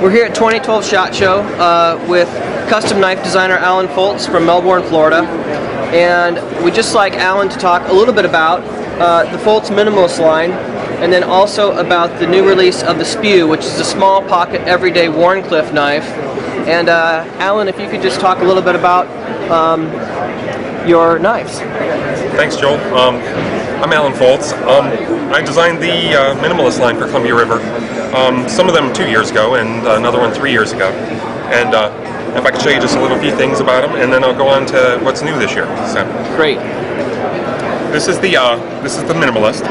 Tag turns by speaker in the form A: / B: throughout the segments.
A: We're here at 2012 SHOT Show with custom knife designer Alan Folts from Melbourne, Florida, and we'd just like Alan to talk a little bit about the Folts Minimalist line, and then also about the new release of the SPEW, which is a small pocket everyday Wharncliffe knife. And Alan, if you could just talk a little bit about your knives.
B: Thanks, Joel. I'm Alan Folts. I designed the Minimalist line for Columbia River. Some of them 2 years ago, and another one 3 years ago. And if I could show you just a little few things about them, and then I'll go on to what's new this year. So.
A: Great.
B: This is the Minimalist.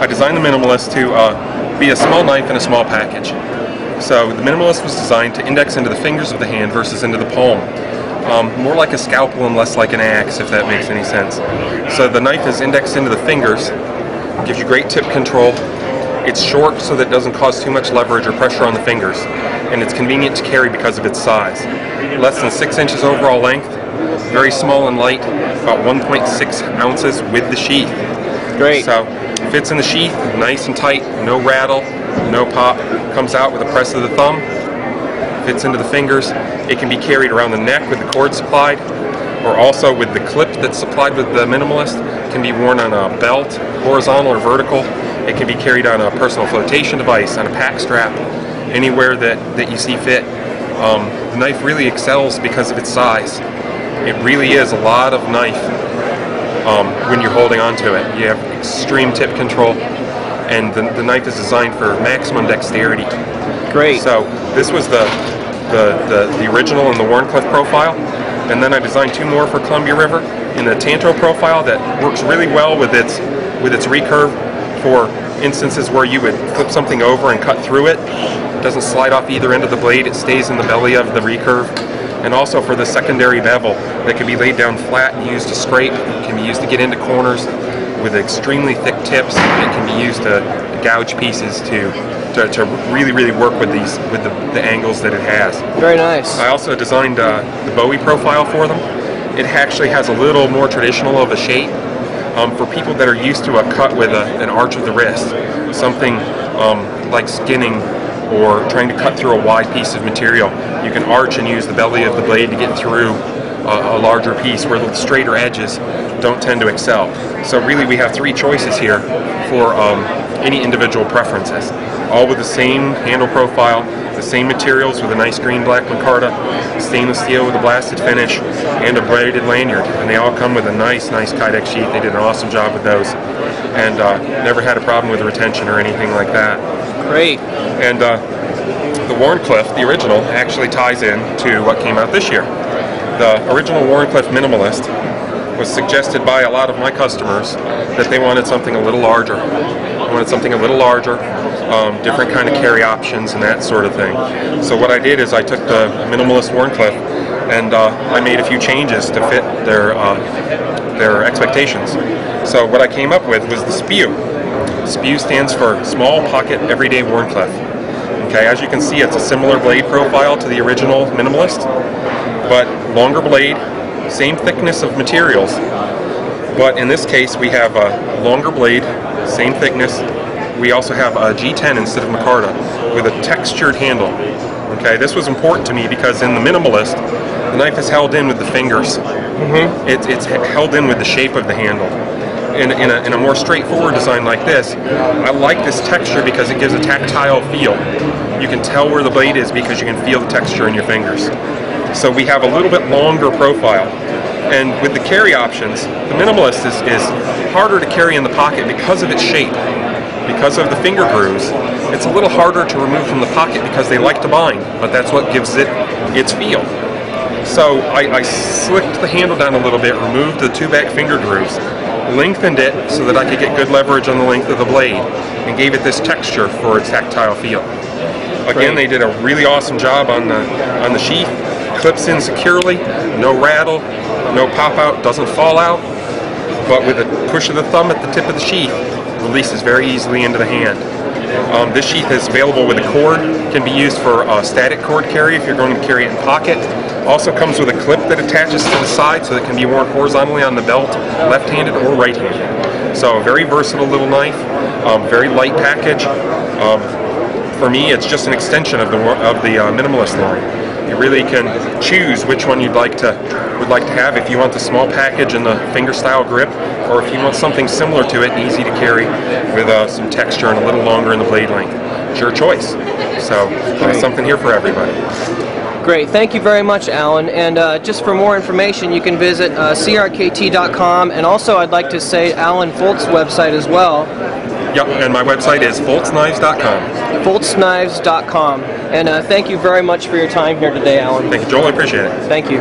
B: I designed the Minimalist to be a small knife in a small package. So the Minimalist was designed to index into the fingers of the hand versus into the palm. More like a scalpel and less like an axe, if that makes any sense. So the knife is indexed into the fingers, gives you great tip control. It's short so that it doesn't cause too much leverage or pressure on the fingers, and it's convenient to carry because of its size. Less than 6 inches overall length, very small and light, about 1.6 ounces with the sheath.
A: Great.
B: So fits in the sheath, nice and tight, no rattle, no pop. Comes out with a press of the thumb, fits into the fingers. It can be carried around the neck with the cord supplied, or also with the clip that's supplied with the Minimalist. It can be worn on a belt, horizontal or vertical. It can be carried on a personal flotation device, on a pack strap, anywhere that you see fit. The knife really excels because of its size. It really is a lot of knife when you're holding onto it. You have extreme tip control, and the knife is designed for maximum dexterity.
A: Great.
B: So this was the original and the Wharncliffe profile, and then I designed two more for Columbia River in the Tanto profile that works really well with its recurve for instances where you would flip something over and cut through it. It doesn't slide off either end of the blade, it stays in the belly of the recurve. And also for the secondary bevel that can be laid down flat and used to scrape. It can be used to get into corners with extremely thick tips. It can be used to gouge pieces to really work with the angles that it has.
A: Very nice.
B: I also designed the Bowie Profile for them. It actually has a little more traditional of a shape for people that are used to a cut with an arch of the wrist, something like skinning or trying to cut through a wide piece of material. You can arch and use the belly of the blade to get through a larger piece where the straighter edges don't tend to excel. So really we have three choices here for any individual preferences. All with the same handle profile, the same materials with a nice green black micarta, stainless steel with a blasted finish, and a braided lanyard. And they all come with a nice Kydex sheath. They did an awesome job with those, and never had a problem with retention or anything like that.
A: Great.
B: And the Wharncliffe, the original, actually ties in to what came out this year. The original Wharncliffe Minimalist was suggested by a lot of my customers that they wanted something a little larger. Different kind of carry options and that sort of thing. So what I did is I took the Minimalist Wharncliffe and I made a few changes to fit their expectations. So what I came up with was the SPEW. SPEW stands for Small Pocket Everyday Wharncliffe. Okay, as you can see, it's a similar blade profile to the original Minimalist, but longer blade, same thickness of materials, but in this case we have a longer blade, same thickness. We also have a G10 instead of micarta with a textured handle. Okay, this was important to me because in the Minimalist, the knife is held in with the fingers. It's held in with the shape of the handle. In a more straightforward design like this, I like this texture because it gives a tactile feel. You can tell where the blade is because you can feel the texture in your fingers. So we have a little bit longer profile. And with the carry options, the Minimalist is harder to carry in the pocket because of its shape. Because of the finger grooves, it's a little harder to remove from the pocket because they like to bind, but that's what gives it its feel. So I slicked the handle down a little bit, removed the two back finger grooves, lengthened it so that I could get good leverage on the length of the blade, and gave it this texture for its tactile feel. Again, they did a really awesome job on the sheath. Clips in securely, no rattle, no pop out, doesn't fall out, but with a push of the thumb at the tip of the sheath, releases very easily into the hand. This sheath is available with a cord, can be used for a static cord carry if you're going to carry it in pocket. Also comes with a clip that attaches to the side so that it can be worn horizontally on the belt, left-handed or right-handed. So a very versatile little knife, very light package, for me, it's just an extension of the Minimalist line. You really can choose which one you'd like to have. If you want the small package and the finger style grip, or if you want something similar to it, easy to carry with some texture and a little longer in the blade length. It's your choice. So there's something here for everybody.
A: Great, thank you very much, Alan. And just for more information, you can visit CRKT.com, and also I'd like to say Alan Folts' website as well.
B: Yep, and my website is foltsknives.com.
A: foltsknives.com. And thank you very much for your time here today, Alan.
B: Thank you, Joel. I appreciate it.
A: Thank you.